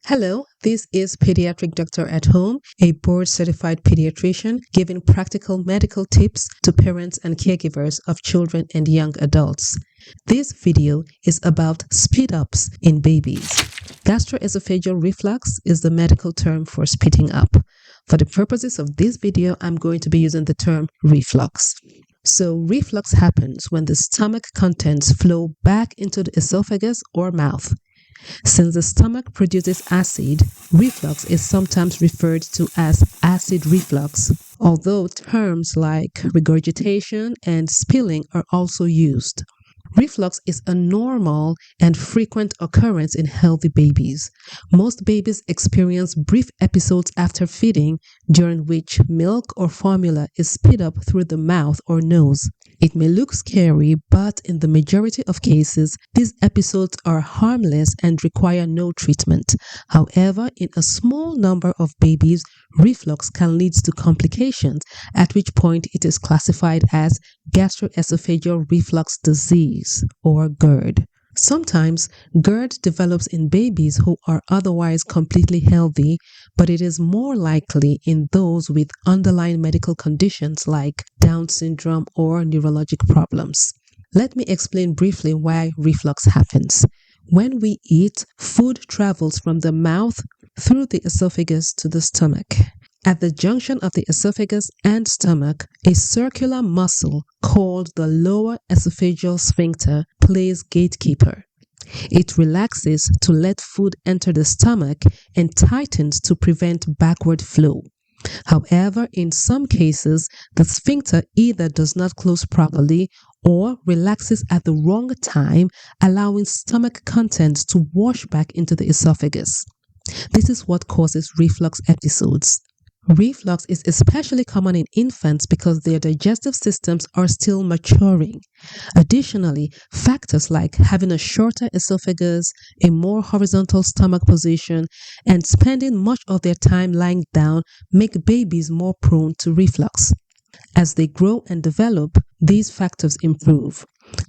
Hello, this is Pediatric Doctor at Home, a board certified pediatrician giving practical medical tips to parents and caregivers of children and young adults. This video is about speed ups in babies. Gastroesophageal reflux is the medical term for spitting up. For the purposes of this video, I'm going to be using the term reflux. So, reflux happens when the stomach contents flow back into the esophagus or mouth. Since the stomach produces acid, reflux is sometimes referred to as acid reflux, although terms like regurgitation and spilling are also used. Reflux is a normal and frequent occurrence in healthy babies. Most babies experience brief episodes after feeding, during which milk or formula is spit up through the mouth or nose. It may look scary, but in the majority of cases, these episodes are harmless and require no treatment. However, in a small number of babies, reflux can lead to complications, at which point it is classified as gastroesophageal reflux disease or GERD. Sometimes GERD develops in babies who are otherwise completely healthy, but it is more likely in those with underlying medical conditions like Down syndrome or neurologic problems. Let me explain briefly why reflux happens. When we eat, food travels from the mouth through the esophagus to the stomach. At the junction of the esophagus and stomach, a circular muscle called the lower esophageal sphincter plays gatekeeper. It relaxes to let food enter the stomach and tightens to prevent backward flow. However, in some cases, the sphincter either does not close properly or relaxes at the wrong time, allowing stomach contents to wash back into the esophagus. This is what causes reflux episodes. Reflux is especially common in infants because their digestive systems are still maturing. Additionally, factors like having a shorter esophagus, a more horizontal stomach position, and spending much of their time lying down make babies more prone to reflux. As they grow and develop, these factors improve.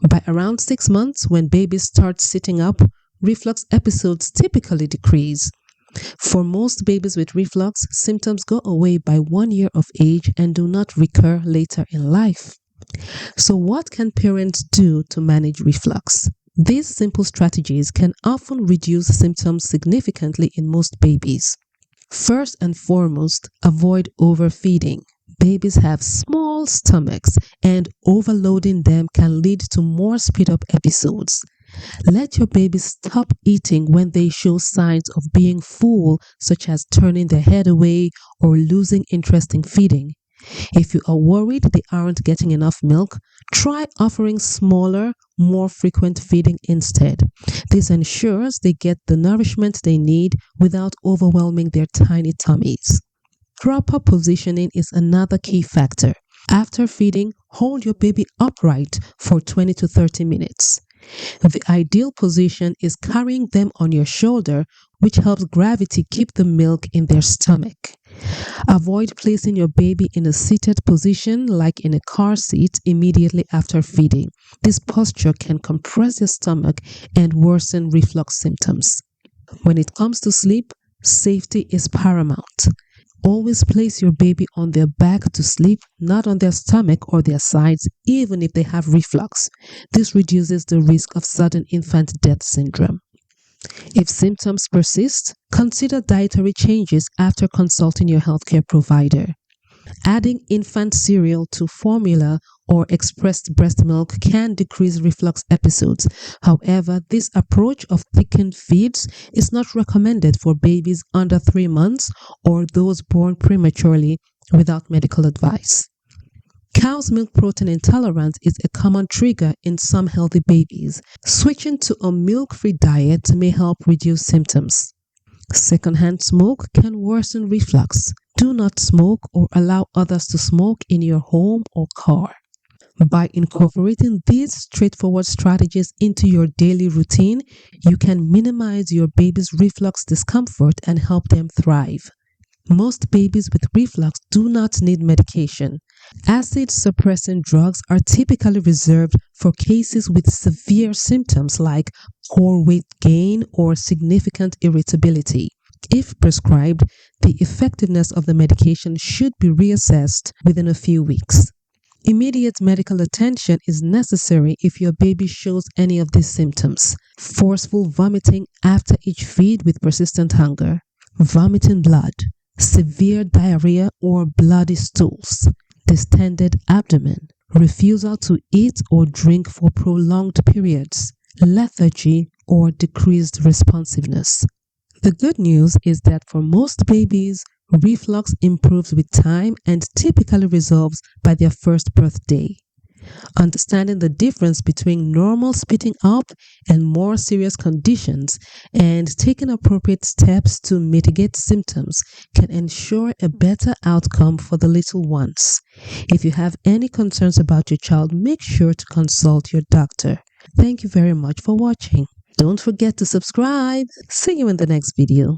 By around 6 months, when babies start sitting up, reflux episodes typically decrease. For most babies with reflux, symptoms go away by 1 year of age and do not recur later in life. So, what can parents do to manage reflux? These simple strategies can often reduce symptoms significantly in most babies. First and foremost, avoid overfeeding. Babies have small stomachs, and overloading them can lead to more speed up episodes. Let your baby stop eating when they show signs of being full, such as turning their head away or losing interest in feeding. If you are worried they aren't getting enough milk, try offering smaller, more frequent feeding instead. This ensures they get the nourishment they need without overwhelming their tiny tummies. Proper positioning is another key factor. After feeding, hold your baby upright for 20 to 30 minutes. The ideal position is carrying them on your shoulder, which helps gravity keep the milk in their stomach. Avoid placing your baby in a seated position like in a car seat immediately after feeding. This posture can compress your stomach and worsen reflux symptoms. When it comes to sleep, safety is paramount. Always place your baby on their back to sleep, not on their stomach or their sides, even if they have reflux. This reduces the risk of sudden infant death syndrome. If symptoms persist, consider dietary changes after consulting your healthcare provider. Adding infant cereal to formula or expressed breast milk can decrease reflux episodes. However, this approach of thickened feeds is not recommended for babies under 3 months or those born prematurely without medical advice. Cow's milk protein intolerance is a common trigger in some healthy babies. Switching to a milk-free diet may help reduce symptoms. Secondhand smoke can worsen reflux. Do not smoke or allow others to smoke in your home or car. By incorporating these straightforward strategies into your daily routine, you can minimize your baby's reflux discomfort and help them thrive. Most babies with reflux do not need medication. Acid suppressant drugs are typically reserved for cases with severe symptoms like poor weight gain or significant irritability. If prescribed, the effectiveness of the medication should be reassessed within a few weeks. Immediate medical attention is necessary if your baby shows any of these symptoms: forceful vomiting after each feed with persistent hunger, vomiting blood, severe diarrhea or bloody stools, distended abdomen, refusal to eat or drink for prolonged periods, lethargy, or decreased responsiveness. The good news is that for most babies, reflux improves with time and typically resolves by their first birthday. Understanding the difference between normal spitting up and more serious conditions and taking appropriate steps to mitigate symptoms can ensure a better outcome for the little ones. If you have any concerns about your child, make sure to consult your doctor. Thank you very much for watching. Don't forget to subscribe. See you in the next video.